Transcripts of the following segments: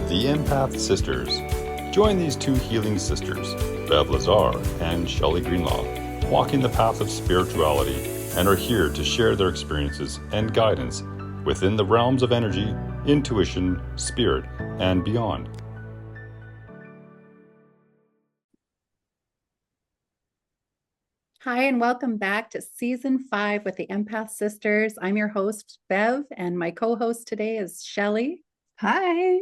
the Empath Sisters. Join these two healing sisters, Bev Lazar and Shelly Greenlaw, walking the path of spirituality and are here to share their experiences and guidance within the realms of energy, intuition, spirit, and beyond. Hi, and welcome back to Season 5 with the Empath Sisters. I'm your host, Bev, and my co-host today is Shelly. Hi.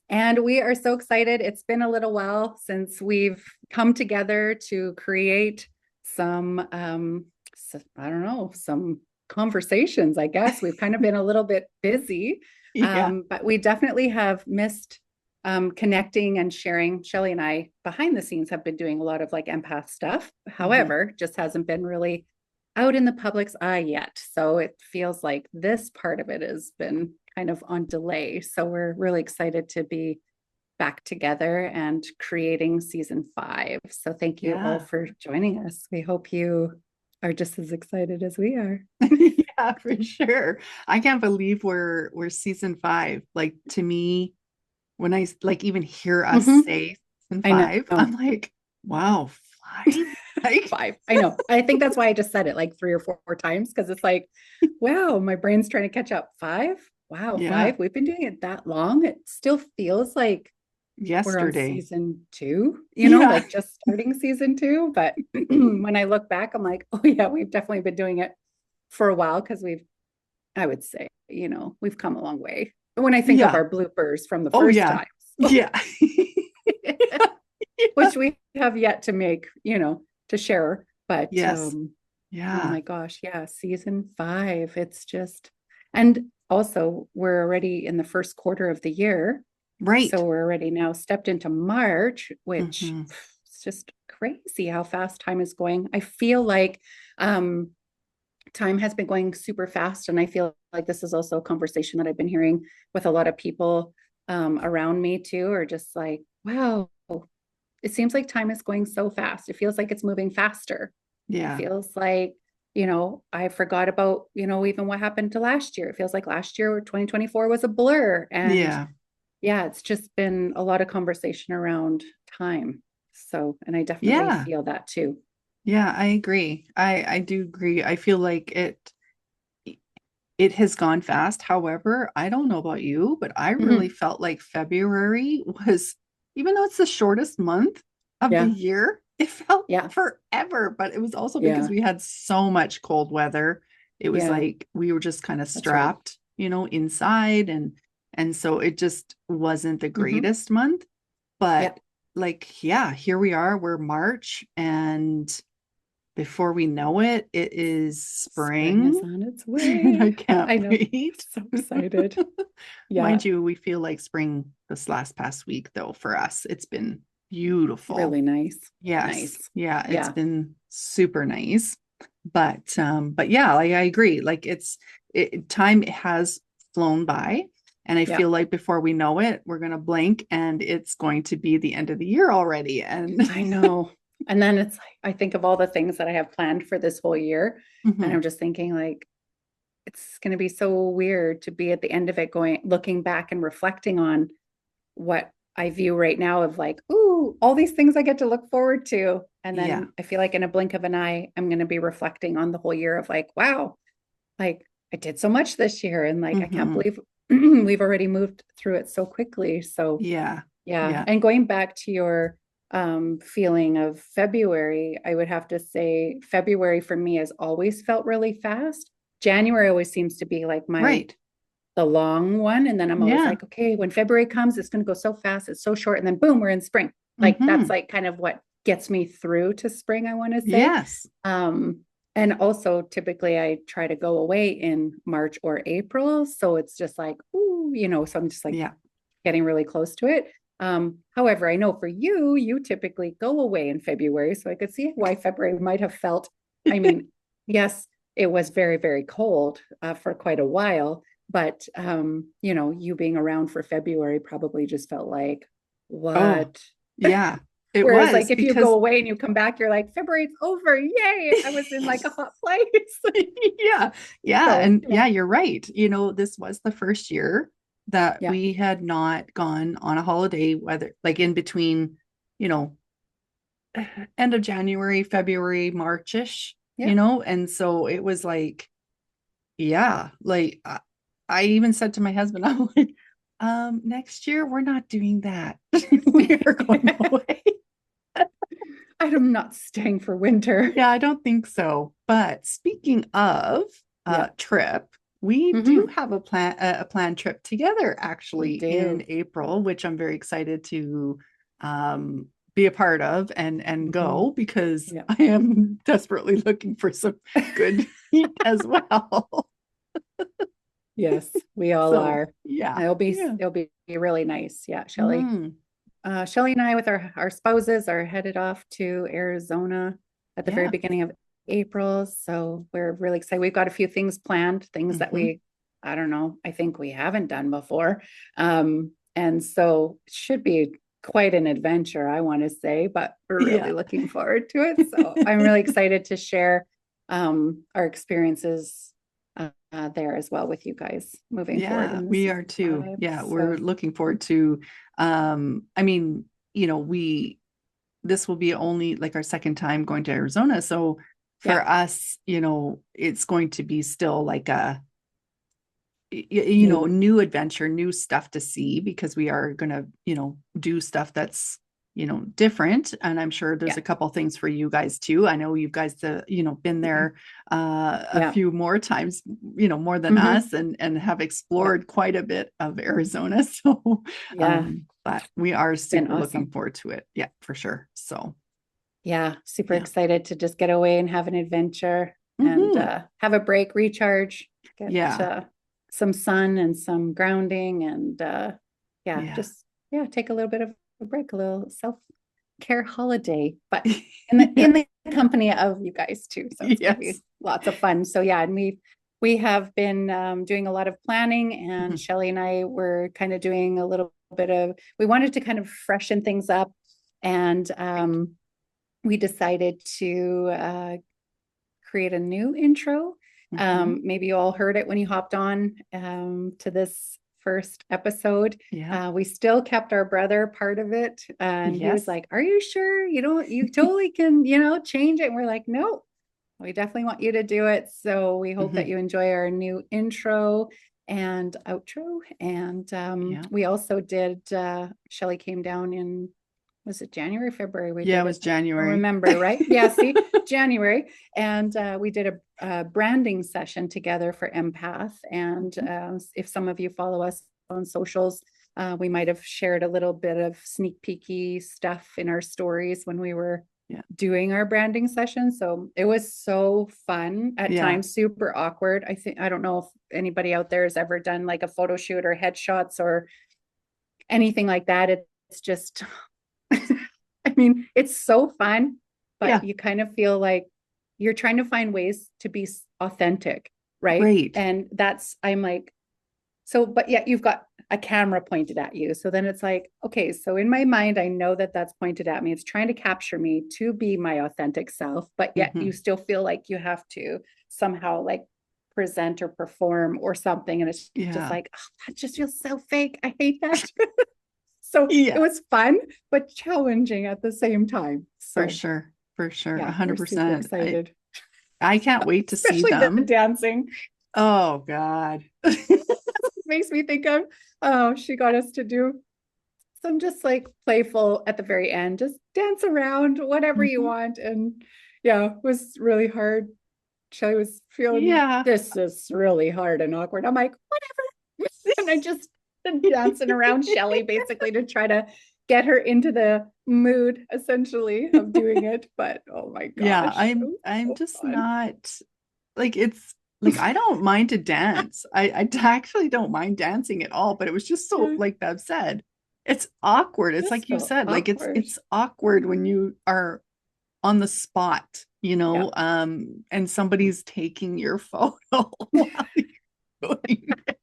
And we are so excited. It's been a little while since we've come together to create some, some conversations, I guess. We've kind of been a little bit busy, but we definitely have missed connecting and sharing. Shelly and I behind the scenes have been doing a lot of like empath stuff. However, just hasn't been really out in the public's eye yet. So it feels like this part of it has been kind of on delay. So we're really excited to be back together and creating season 5. So thank you all for joining us. We hope you are just as excited as we are. Yeah, for sure. I can't believe we're season 5. Like, to me, when I like even hear us say season 5, I'm like, wow, 5? Like 5. I know. I think that's why I just said it like 3 or 4 times, because it's like, wow, my brain's trying to catch up. 5? Wow, 5. We've been doing it that long. It still feels like yesterday. We're on season 2, like just starting season 2. But when I look back, I'm like, oh yeah, we've definitely been doing it for a while, because I would say, we've come a long way. When I think of our bloopers from the first times. Which we have yet to make, to share. But oh my gosh, season 5. It's just, and also we're already in the first quarter of the year. Right. So we're already now stepped into March, which it's just crazy how fast time is going. I feel like time has been going super fast. And I feel like this is also a conversation that I've been hearing with a lot of people around me too, or just like, wow, it seems like time is going so fast. It feels like it's moving faster. Yeah. It feels like, I forgot about, even what happened to last year. It feels like last year, 2024, was a blur. And it's just been a lot of conversation around time. So, and I definitely feel that too. Yeah, I agree. I do agree. I feel like it has gone fast. However, I don't know about you, but I really felt like February was, even though it's the shortest month of the year, it felt forever. But it was also because we had so much cold weather. It was like we were just kind of strapped, inside, and so it just wasn't the greatest month. But here we are. We're March, and before we know it, it is spring. Spring is on its way. I can't wait. So excited. Mind you, we feel like spring this past week, though, for us. It's been beautiful. Really nice. Yes. Nice. Yeah, it's been super nice. But yeah, like, I agree. Like, time has flown by. And I feel like before we know it, we're going to blink and it's going to be the end of the year already. And I know. And then it's like, I think of all the things that I have planned for this whole year. And I'm just thinking like, it's going to be so weird to be at the end of it looking back and reflecting on what I view right now of like, ooh, all these things I get to look forward to. And then I feel like in a blink of an eye, I'm going to be reflecting on the whole year of like, wow, like I did so much this year. And like, I can't believe we've already moved through it so quickly. So yeah. And going back to your feeling of February, I would have to say February for me has always felt really fast. January always seems to be like the long one. And then I'm always like, okay, when February comes, it's going to go so fast. It's so short. And then boom, we're in spring. Like that's like kind of what gets me through to spring, I want to say. Yes. And also typically I try to go away in March or April. So it's just like, ooh, so I'm just like getting really close to it. However, I know for you typically go away in February. So I could see why February might have felt, I mean, yes, it was very, very cold for quite a while, but you being around for February probably just felt like, what? Yeah. Whereas like if you go away and you come back, you're like, February's over. Yay. I was in like a hot place. Yeah. So, and you're right. This was the first year that Yeah. we had not gone on a holiday, whether like in between, you know, end of January, February, Marchish, Yeah. and so it was like, yeah, like I even said to my husband, I'm like, next year we're not doing that. We are going away. I'm not staying for winter. Yeah, I don't think so. But speaking of Yeah. trip, we do Hmm. have a planned trip together We actually in do. April, which I'm very excited to be a part of and Hmm. go because Yeah. I am desperately looking for some good heat as well. Yes, we all So are. yeah, yeah. It'll be really nice. Yeah, Shelly. Mm, Shelly and I, with our spouses, are headed off to Arizona at the very yeah. beginning of April. So we're really excited. We've got a few things planned, things that Hmm. I don't know, I think we haven't done before. And so it should be quite an adventure, I want to say, but we're really Yeah. looking forward to it. So I'm really excited to share our experiences there as well with you guys moving forward Yeah, in we this are too. life. Yeah, we're So looking forward to I mean, we this will be only like our second time going to Arizona. So yeah, for us, it's going to be still like a new. new adventure, new stuff to see because we are going to, do stuff that's, different. And I'm sure there's Yeah. a couple things for you guys too. I know you guys, been there a Yeah. few more times, more than Hmm. us and have Yeah. explored quite a bit of Arizona. So, Yeah. but we are It's been super looking awesome. forward to it. Yeah, for sure. So, Yeah. Super yeah. excited to just get away and have an adventure and Hmm. have a break, recharge, get Yeah. some sun and some grounding and yeah, Yeah. just yeah, take a little bit of a break, a little self-care holiday, but in the company of you guys too. So it's gonna Yes. be lots of fun. So yeah, and we have been doing a lot of planning, and Mhm. Shelly and I were kind of doing a little bit of, we wanted to kind of freshen things up, and we decided to create a new intro. Mhm. Maybe you all heard it when you hopped on to this first episode. Yeah. We still kept our brother part of it. And he was Yes. like, "Are you sure? You totally can, change it." And we're like, "No, we definitely want you to do it." So we hope that Mhm. you enjoy our new intro and outro. And Yeah. we also did, Shelly came down in, was it January, February? We Yeah, it did was it. I don't January. remember, right? Yeah, see, January. And we did a branding session together for Empath. And if some of you follow us on socials, we might have shared a little bit of sneak peeky stuff in our stories when we were Yeah. doing our branding session. So it was so fun, at Yeah. times super awkward. I don't know if anybody out there has ever done like a photo shoot or headshots or anything like that. It's just, I mean, it's so fun, but Yeah. you kind of feel like you're trying to find ways to be authentic, right? Right. And I'm like, so, but yet you've got a camera pointed at you. So then it's like, okay, so in my mind, I know that that's pointed at me. It's trying to capture me to be my authentic self, but yet you Mhm. still feel like you have to somehow like present or perform or something. And it's just Yeah. like, oh, that just feels so fake. I hate that. So it Yeah. was fun, but challenging at the same time. For So sure. For sure. yeah, we're super 100%. excited, I can't wait to see especially the them. dancing. Oh God. Makes me think of, oh, she got us to do some just like playful at the very end, just dance around, whatever you Mhm. want. And yeah, it was really hard. Shelly was feeling, Yeah. this is really hard and awkward. I'm like, whatever. And I just dancing around Shelly basically to try to get her into the mood essentially of doing it. But oh my Yeah, gosh, it I'm was I'm so just fun. not like it's like I don't mind to dance. I actually don't mind dancing at all, but it was just so Yeah, like Bev said, it's awkward. It's just like you so said, like it's awkward. it's awkward when you are on the spot, Yeah. and somebody's taking your photo while you're doing it.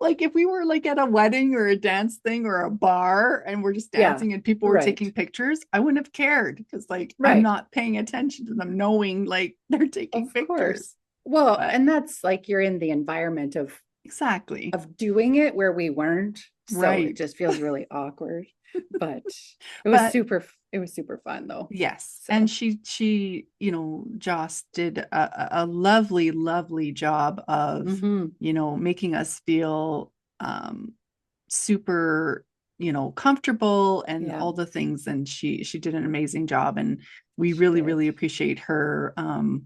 Like if we were like at a wedding or a dance thing or a bar and we're just Yeah. dancing and people were Right. taking pictures, I wouldn't have cared because like I'm Right. not paying attention to them knowing like they're taking Of pictures. course. Well, But and that's like you're in the environment of Exactly. of doing it where we weren't. So it Right. just feels really awkward, but it was But super fun though. yes. And So she, Joss did a lovely, lovely job of, mhm. making us feel super, comfortable and Yeah. all the things. And she did an amazing job. And we She really, did. really appreciate her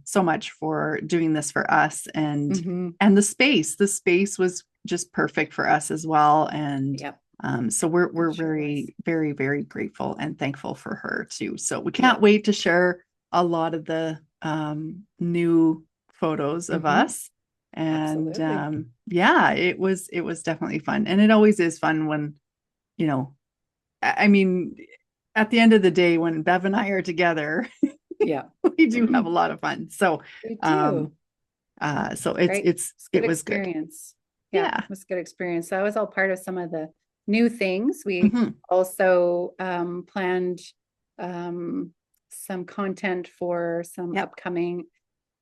so much for doing this for us. Mhm. And the space was just perfect for us as well. And Yep. so we're It sure was. very, very, very grateful and thankful for her too. So we can't Yep. wait to share a lot of the new photos of Mhm. us. And Absolutely. yeah, it was definitely fun. And it always is fun when, you know, I mean, at the end of the day, when Bev and I are together, Yeah. we do have a lot of fun. So We um do. so Great. It's good it was good. experience. Yeah, it Yeah. was good experience. That was all part of some of the new things. We Hmm. also planned um, some content for some Yep. upcoming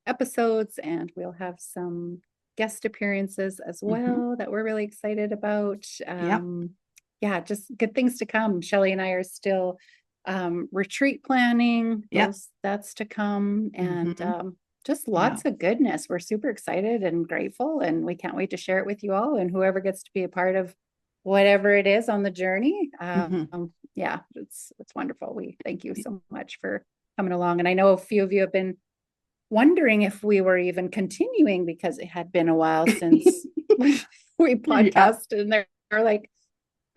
episodes, and we'll have some guest appearances as Hmm. well that we're really excited about. Yep. Yeah, just good things to come. Shelly and I are still retreat planning. Yep. That's to come, and Hmm. just Yeah. lots of goodness. We're super excited and grateful, and we can't wait to share it with you all and whoever gets to be a part of whatever it is on the journey. Hmm. Yeah, it's wonderful. We thank you so much for coming along. And I know a few of you have been wondering if we were even continuing because it had been a while since we Yeah. podcasted, and they're like,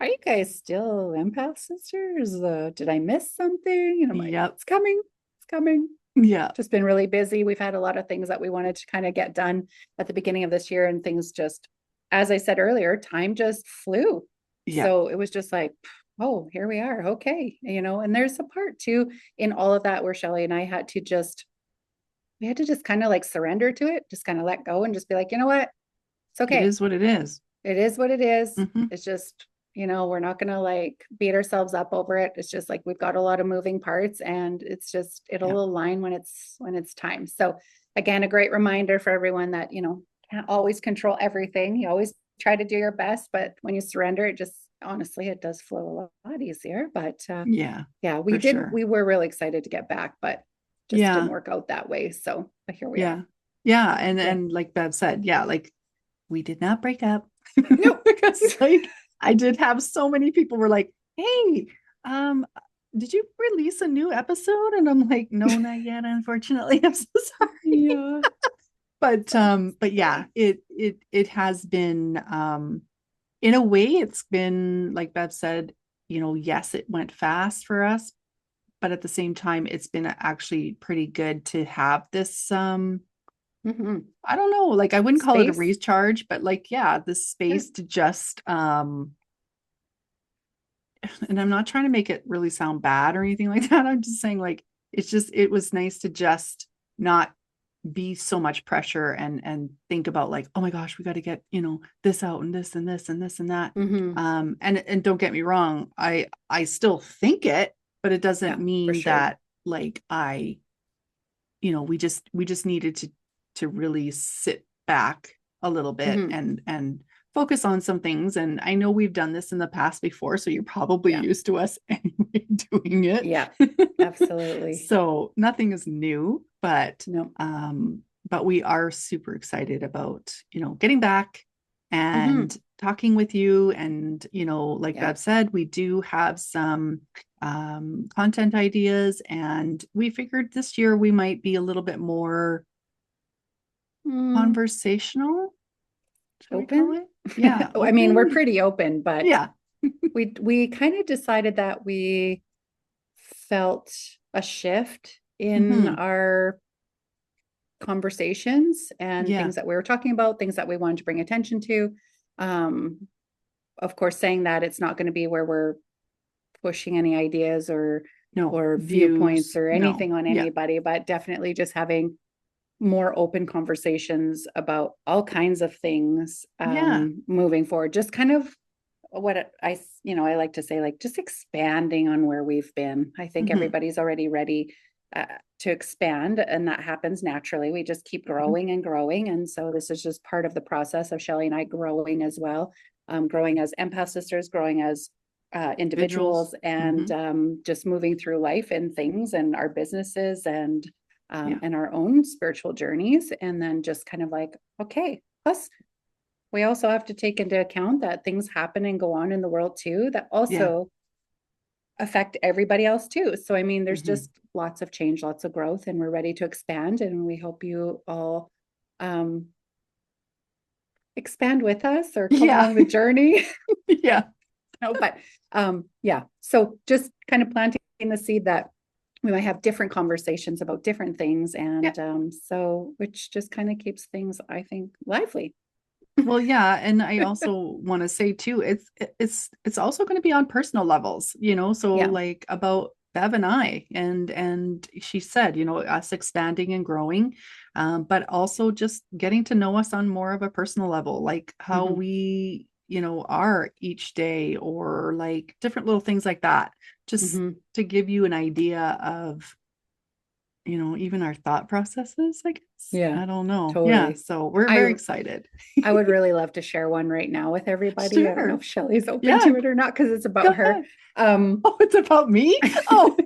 "Are you guys still Empath Sisters? Did I miss something?" And I'm like, Yep. "It's coming, it's coming." Yeah. Just been really busy. We've had a lot of things that we wanted to kind of get done at the beginning of this year, and things just, as I said earlier, time just flew. Yeah. So it was just like, oh, here we are. Okay. And there's a part too in all of that where Shelly and I we had to just kind of like surrender to it, just kind of let go and just be like, you know what? It's It okay. is what it is. It is what it is. Hmm. It's just, we're not going to like beat ourselves up over it. It's just like we've got a lot of moving parts, and it's just Yeah. it'll align when it's time. So again, a great reminder for everyone that, can't always control everything. You always try to do your best, but when you surrender, it just honestly it does flow a lot easier. But Yeah. yeah, For sure. we were really excited to get back, but just didn't Yeah. work out that way. So but here we are. Yeah. Yeah. So good. And like Bev said, yeah, like we did not break up. Nope. Because like I did have so many people were like, hey, um, did you release a new episode? And I'm like, no, not yet, unfortunately. I'm so sorry. Yeah. But yeah, it has been in a way it's been like Bev said, yes, it went fast for us, but at the same time, it's been actually pretty good to have this Mhm. I don't know, like I wouldn't call it a Space. recharge, but like, yeah, this Sure. space to just and I'm not trying to make it really sound bad or anything like that. I'm just saying like it was nice to just not be so much pressure and think about like, oh my gosh, we got to get, this out and this and this and this and that. Mhm. And don't get me wrong, I still think it, but it doesn't Yeah, for mean sure. that like we just needed to really sit back a little bit Mhm. and focus on some things. And I know we've done this in the past before, so you're probably Yeah. used to us anyway doing it. Yeah. Absolutely. So nothing is new, No. but we are super excited about, getting back Mhm. and talking with you. And, like Yeah. Bev said, we do have some content ideas, and we figured this year we might be a little bit more Mm, conversational. Shall we call open. it? Yeah, I mean, we're open. pretty open, but Yeah. we kind of decided that we felt a shift in Hmm. our conversations and Yeah. things that we were talking about, things that we wanted to bring attention to. Um, of course, saying that it's not going to be where we're pushing any ideas No or viewpoints views. or No. anything on Yeah. anybody, but definitely just having more open conversations about all kinds of things Yeah. moving forward. Just kind of I like to say, like just expanding on where we've been. I think Hmm. everybody's already ready to expand, and that happens naturally. We just keep growing and growing. And so this is just part of the process of Shelly and I growing as well, growing as Empath Sisters, growing as individuals, and just moving through life and things and our businesses and our own spiritual journeys. And then just kind of like, okay, plus we also have to take into account that things happen and go on in the world too, that also affect everybody else too. So, I mean, there's just lots of change, lots of growth, and we're ready to expand. And we hope you all expand with us or come along the journey. No, but so just kind of planting the seed that we might have different conversations about different things. And so, which just kind of keeps things, I think, lively. Well, yeah. And I also want to say too, it's also going to be on personal levels, so like about Bev and I, and she said, us expanding and growing, but also just getting to know us on more of a personal level, like how we, are each day, or like different little things like that, just to give you an idea of, even our thought processes, I guess. Yeah, I don't know. totally. Yeah. So we're very excited. I would really love to share one right now with everybody. Sure. I don't know if Shelly's open to it or not, because it's about her. Oh, it's about me? Oh.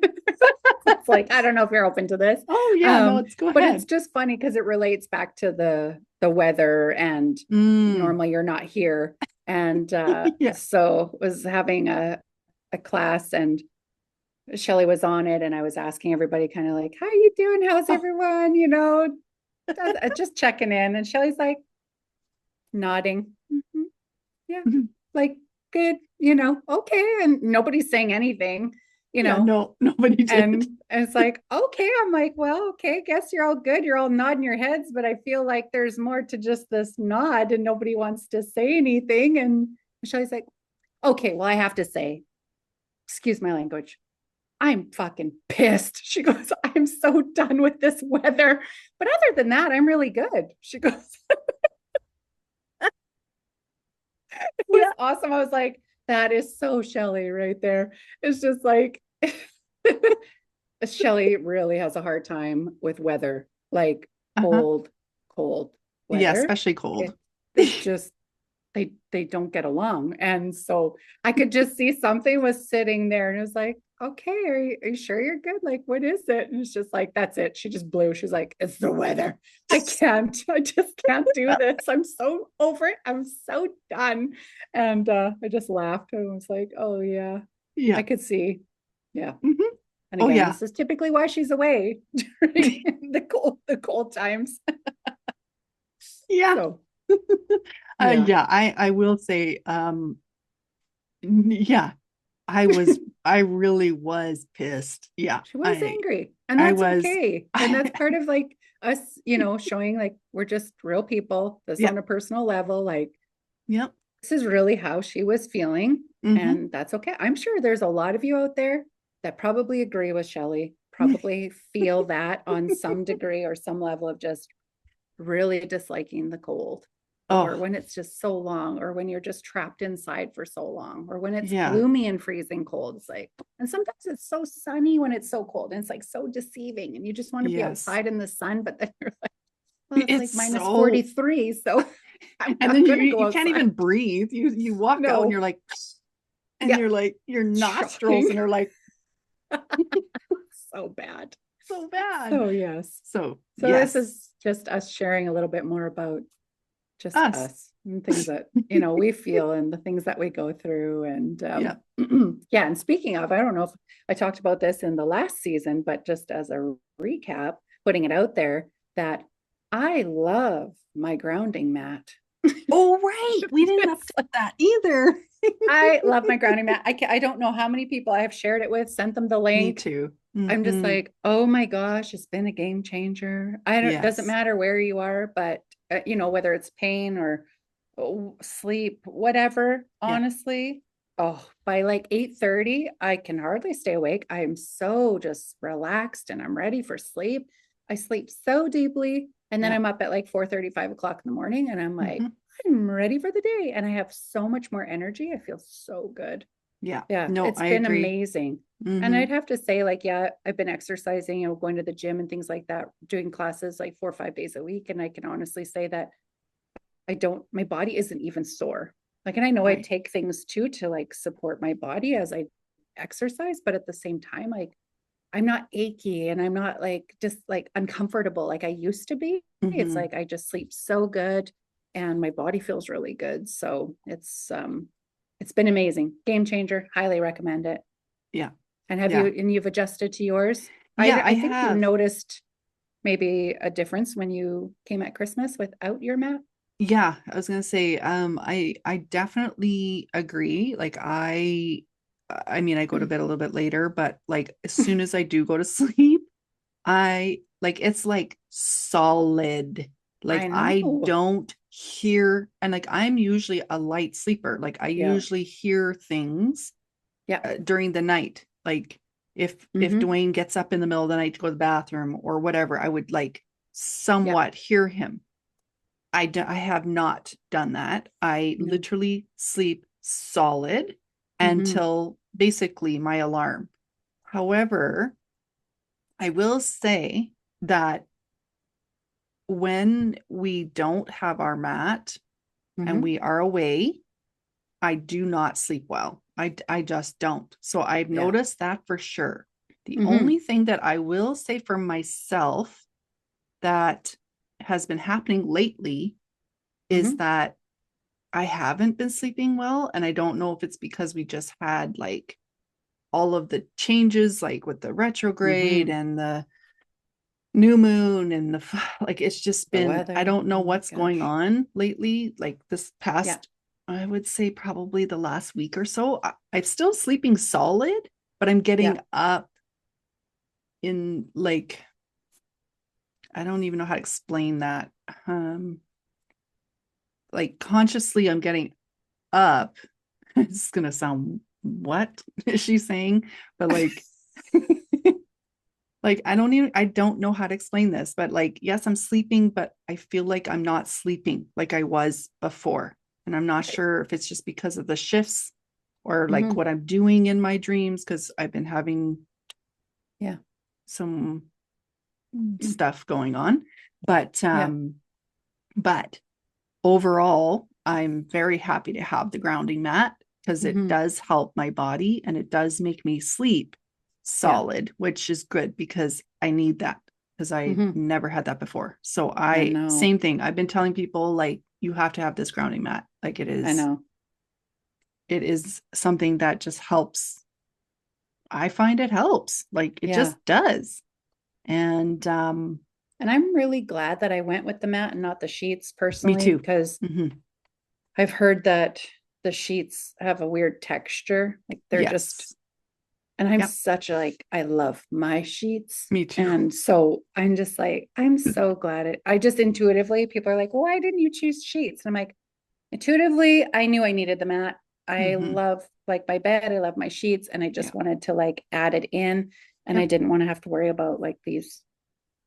It's like, I don't know if you're open to this. Oh yeah, no, let's go ahead. But it's just funny because it relates back to the weather, and normally you're not here. And so was having a class, and Shelly was on it, and I was asking everybody kind of like, how are you doing? How's everyone? Just checking in. And Shelly's like nodding. Yeah. Like, good, okay. And nobody's saying anything, no, nobody did. And it's like, okay. I'm like, well, okay, guess you're all good. You're all nodding your heads, but I feel like there's more to just this nod, and nobody wants to say anything. And Shelly's like, okay, well, I have to say, excuse my language, I'm fucking pissed. She goes, I'm so done with this weather. But other than that, I'm really good. She goes, it was awesome. I was like, that is so Shelly right there. It's just like, Shelly really has a hard time with weather, like cold weather. Yeah, especially cold. It's just, they don't get along. And so I could just see something was sitting there, and it was like, okay, are you sure you're good? Like, what is it? And it's just like, that's it. She just blew. She's like, it's the weather. I just can't do this. I'm so over it. I'm so done. And I just laughed. I was like, oh yeah, I could see. Yeah. And again, this is typically why she's away during the cold times. So, I will say, I really was pissed. Yeah. She was angry, and that's okay. And that's part of like us, showing like we're just real people, this on a personal level. Like, this is really how she was feeling. And that's okay. I'm sure there's a lot of you out there that probably agree with Shelly, probably feel that on some degree or some level of just really disliking the cold. Or when it's just so long, or when you're just trapped inside for so long, or when it's gloomy and freezing cold. It's like, and sometimes it's so sunny when it's so cold, and it's like so deceiving, and you just want to be outside in the sun, but then you're like, well, it's like minus 43. So and then you can't even breathe. You walk out and you're like, and you're like, your nostrils and are like, so bad. So bad. So yes. So this is just us sharing a little bit more about just us and things that, we feel, and the things that we go through. And and speaking of, I don't know if I talked about this in the last season, but just as a recap, putting it out there, that I love my grounding mat. Oh, right. We didn't upset that either. I love my grounding mat. I don't know how many people I have shared it with, sent them the link. Me too. I'm just like, oh my gosh, it's been a game changer. Doesn't matter where you are, but whether it's pain or sleep, whatever, honestly, by like 8:30, I can hardly stay awake. I'm so just relaxed and I'm ready for sleep. I sleep so deeply. And then I'm up at like 4:30, 5 o'clock in the morning, and I'm like, I'm ready for the day. And I have so much more energy. I feel so good. Yeah. Yeah, No, it's I been agree. amazing. And Hmm. I'd have to say, like, yeah, I've been exercising, going to the gym and things like that, doing classes like 4 or 5 days a week. And I can honestly say that my body isn't even sore. Like, and I know I Right. take things too to like support my body as I exercise, but at the same time, like, I'm not achy and I'm not like just like uncomfortable like I used to be. It's Hmm. like I just sleep so good and my body feels really good. So it's been amazing. Game changer. Highly recommend it. Yeah. And Yeah. you've adjusted to yours? Yeah, I I think you have. noticed maybe a difference when you came at Christmas without your mat. Yeah, I was gonna say, I definitely agree. Like I mean, I go to bed a little bit later, but like as soon as I do go to sleep, I like it's like solid. Like I I know. don't hear, and like I'm usually a light sleeper. Like I Yeah. usually hear things Yeah. during the night. Like if Mm-hmm. Dwayne gets up in the middle of the night to go to the bathroom or whatever, I would like Yeah. somewhat hear him. I have not done that. I No. literally sleep solid Mm-hmm. until basically my alarm. However, I will say that when we don't have our mat and Mm-hmm. we are away, I do not sleep well. I just don't. So I've Yeah. noticed that for sure. The Mm-hmm. only thing that I will say for myself that has been happening lately is Mm-hmm. that I haven't been sleeping well. And I don't know if it's because we just had like all of the changes, like with the retrograde Mm-hmm. and the new moon and like it's just The been, I weather. don't know Oh my what's going gosh. on lately. Like this Yeah. past, I would say probably the last week or so, I'm still sleeping solid, but I'm Yeah. getting up in like, I don't even know how to explain that. Um, like consciously, I'm getting up. It's gonna sound what is she saying? But like I don't know how to explain this, but like yes, I'm sleeping, but I feel like I'm not sleeping like I was before. And I'm not Right. sure if it's just because of the shifts or like Mm-hmm. what I'm doing in my dreams, because I've been having Yeah. some stuff going on. But Yeah. but overall, I'm very happy to have the grounding mat because it Mm-hmm. does help my body and it does make me sleep Yeah. solid, which is good because I need that because I Mm-hmm. never had that before. So I I, know. same thing. I've been telling people like, you have to have this grounding mat. Like I know. it is something that just helps. I find it helps. Like it Yeah. just does. And And I'm really glad that I went with the mat and not the sheets me personally, too. because Hmm. I've heard that the sheets have a weird texture. Like they're just, Yes. and I'm Yep. such a like, I love my sheets. Me too. And so I'm just like, I'm so glad I just intuitively, people are like, why didn't you choose sheets? And I'm like, intuitively, I knew I needed the mat. I Hmm. love like my bed. I love my sheets. And I Yeah. just wanted to like add it in. And I Yep. didn't want to have to worry about like these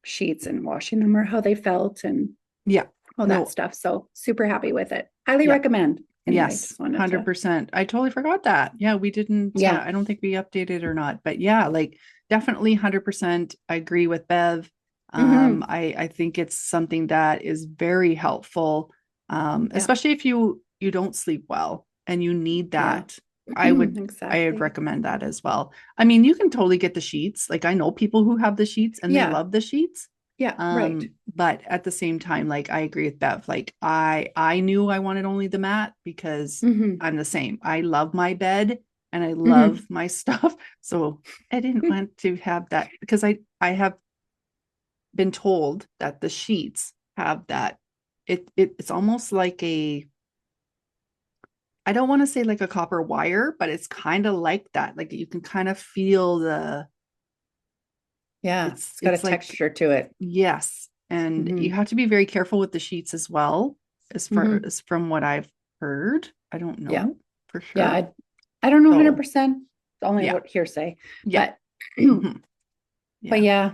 sheets and washing them or how they felt and Yeah. all that No. stuff. So super happy with it. Highly Yeah. recommend. Anyway, Yes, just wanted to, 100%. I totally forgot that. Yeah, we didn't, yeah. I don't think we updated or not, but yeah, like definitely 100%. I agree with Bev. Mm-hmm. I think it's something that is very helpful, Yeah. especially if you don't sleep well and you need Yeah. that. I would Exactly. recommend that as well. I mean, you can totally get the sheets. Like I know people who have the sheets and they Yeah. love the sheets. Yeah. Right. But at the same time, like I agree with Bev. Like I knew I wanted only the mat because Mm-hmm. I'm the same. I love my bed and I Mm-hmm. love my stuff. So I didn't want to have that because I have been told that the sheets have that. It's almost like a, I don't want to say like a copper wire, but it's kind of like that. Like you can kind of feel the, Yeah. It's got a it's like, texture to it. yes. And you Mm-hmm. have to be very careful with the sheets as well, as far Mm-hmm. as from what I've heard. I don't Yeah. know for Yeah. sure. I don't know So 100%. Only yeah, what hearsay, yeah, but, hmm, but yeah, yeah,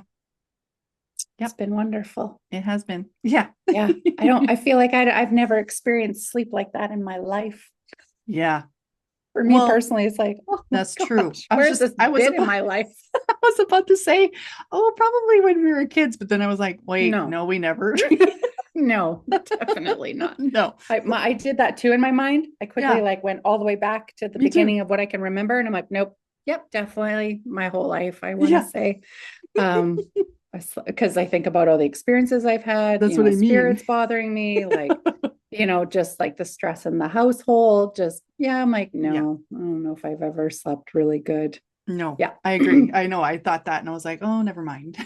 it's yep. been wonderful. It has been. Yeah. Yeah. I feel like I've never experienced sleep like that in my life. Yeah. For me Well, personally, it's like, oh my that's true. gosh, where's this I was been in about, my life? I was about to say, oh, probably when we were kids, but then I was like, wait, No, no, we never. no, definitely not. No. I did that too in my mind. I quickly Yeah, like went all the way back to the me too. beginning of what I can remember. And I'm like, nope, yep, definitely my whole life, I want to Yeah, say. Um, because I think about all the experiences I've had, that's what I mean. spirits bothering me, like, just like the stress in the household. Just, yeah, I'm like, Yeah, no, I don't know if I've ever slept really good. no, Yeah. I agree. I know. I thought that and I was like, oh, never mind.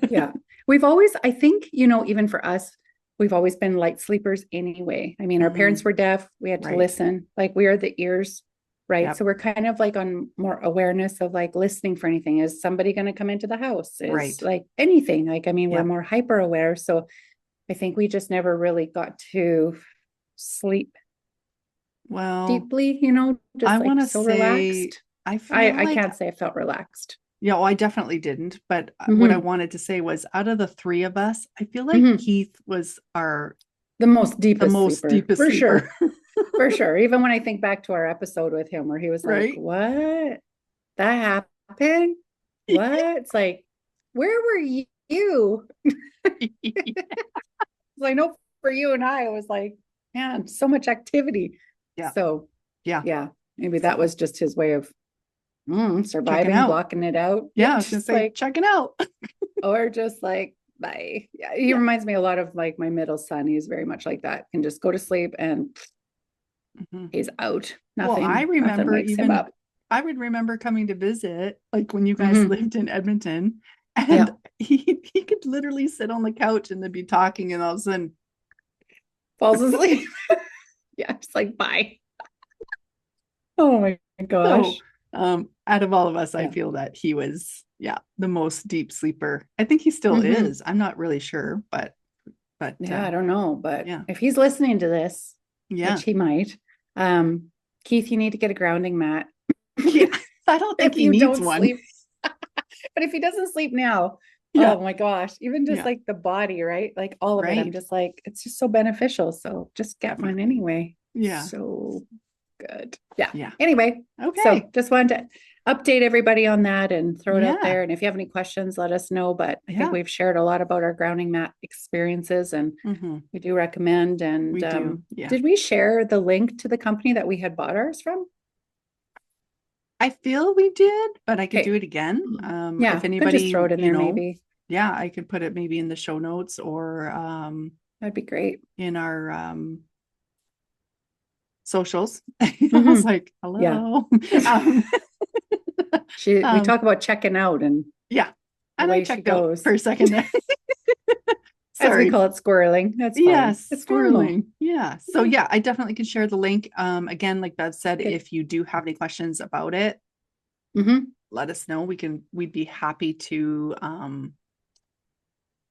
Yeah. We've always, I think, even for us, we've always been light sleepers anyway. I mean, our Mhm. parents were deaf. We had to Right. listen. Like we are the ears, right? Yep. So we're kind of like on more awareness of like listening for anything. Is somebody going to come into the house? Is Right. like anything. Like, I mean, we're Yep. more hyper aware. So I think we just never really got to sleep Well, deeply, I just want like to so say, relaxed. I I, feel I like, can't say I felt relaxed. yeah, well, I definitely didn't. But what I Hmm. wanted to say was out of the three of us, I feel like Hmm. Keith was The the most most sleeper, deepest for sleeper. sure. For sure. Even when I think back to our episode with him where he was like, Right. what? That happened? What? It's like, where were you? I know for you and I, it was like, man, so much activity. Yeah. So, Yeah. yeah, maybe that So was just his way of checking surviving, out. blocking it out. Yeah, Yeah, I was gonna just say like, checking out. or just like, bye. Yeah, he Yeah. reminds me a lot of like my middle son. He's very much like that. Can just go to sleep and Mhm. he's out. Well, I Nothing remember wakes him even up. I would remember coming to visit, like when you guys Hmm. lived in Edmonton, and Yeah. he could literally sit on the couch and they'd be talking, and all of a sudden, Falls asleep. Yeah, just like bye. Oh my so gosh. out of all of us, I Yeah. feel that he was, yeah, the most deep sleeper. I think he still Hmm. is. I'm not really sure, but Yeah, I don't know, but yeah, if he's listening to this, yeah, which he might, um, Keith, you need to get a grounding mat yeah. I don't think if he you needs don't one. sleep. But if he doesn't sleep now, Yeah, oh my gosh, even just yeah, like the body, right? Like all of it, I'm right. just like, it's just so beneficial. So just get one anyway. Yeah, So good. Yeah. yeah. Anyway, so Okay. just wanted to update everybody on that and throw it out Yeah, there. And if you have any questions, let us know. But I think yeah. we've shared a lot about our grounding mat experiences and Hmm. we do recommend. And We do. Yeah. did we share the link to the company that we had bought ours from? I feel we did, but I could do Okay. it again. If Yeah, could just anybody, throw it in there maybe. yeah, I could put it maybe in the show notes or That'd be great. in our socials. I was Hmm. like, Yeah. hello. um, We um, talk about checking out and yeah. And I away she checked out goes. for a second there. As we Sorry. call it, squirreling. That's fine. Yes, It's normal. swirling. Yeah. So Yeah. yeah, I definitely can share the link. Again, like Bev said, Good. if you do have any questions about it, Hmm. let us know. We'd be happy to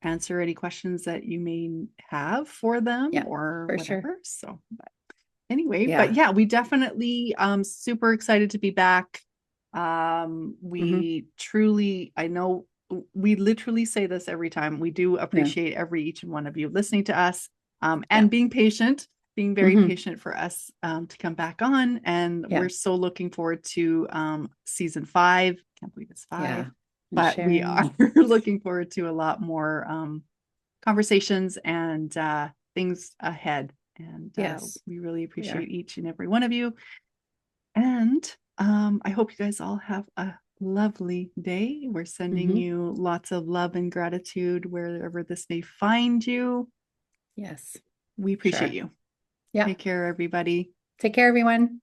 answer any questions that you may have for them Yeah, or for sure. whatever. So but anyway, but Yeah. yeah, we definitely super excited to be back. Hmm. We truly, I know we literally say this every time. We do Yeah. appreciate each and one of you listening to us Yeah. and being very Hmm. patient for us to come back on. And Yeah. we're so looking forward to season 5. Can't believe it's 5, Yeah. And but we sharing. are looking forward to a lot more conversations and things ahead. And Yes, we really we are. appreciate each and every one of you. And I hope you guys all have a lovely day. We're sending Hmm. you lots of love and gratitude wherever this may find you. Yes, We appreciate sure. you. Yeah. Take care, everybody. Take care, everyone.